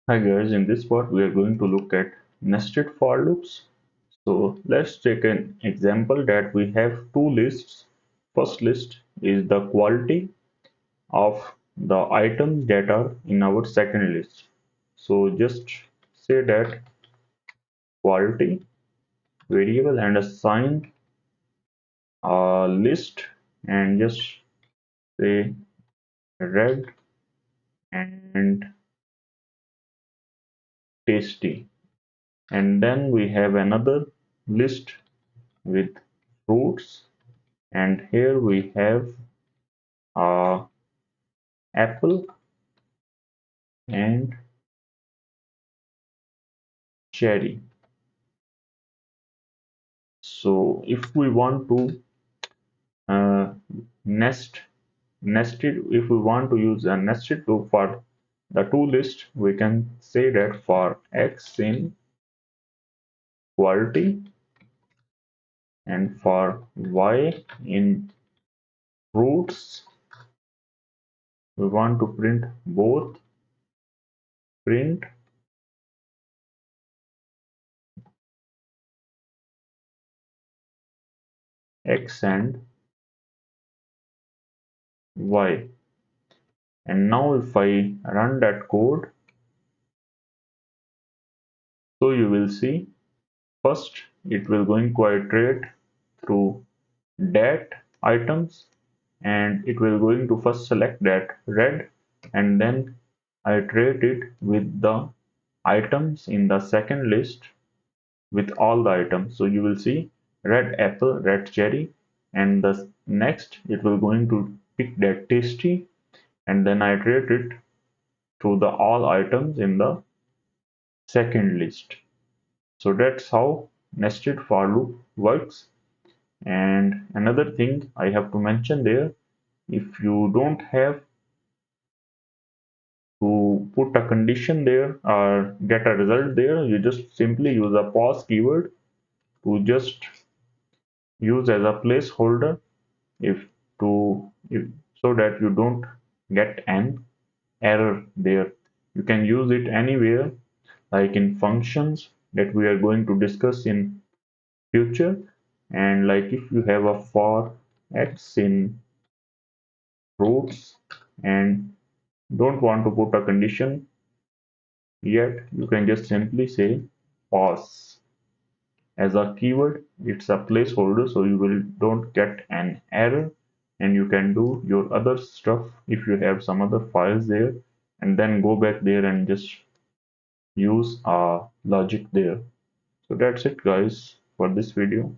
Hi guys, in this part we are going to look at nested for loops. So let's take an example that we have two lists. First list is the quality of the items that are in our second list. So just say that quality variable and assign a list and just say red and tasty. And then we have another list with fruits, and here we have apple and cherry. So if we want to uh, nest nested, if we want to use a nested loop for the two list, we can say that for x in quality and for y in fruits, we want to print both print x and y. And now if I run that code, so you will see first it will going to iterate through that items, and it will going to first select that red and then iterate it with the items in the second list with all the items. So you will see red apple, red cherry, and the next it will going to pick that tasty and then iterate it through the all items in the second list. So that's how nested for loop works. And another thing I have to mention there, if you don't have to put a condition there or get a result there, you just simply use a pause keyword to just use as a placeholder if to if, so that you don't get an error there. You can use it anywhere, like in functions that we are going to discuss in future, and like if you have a for x in fruits and don't want to put a condition yet, you can just simply say pause as a keyword. It's a placeholder, so you will don't get an error, and you can do your other stuff if you have some other files there, and then go back there and just use a logic there. So that's it guys for this video.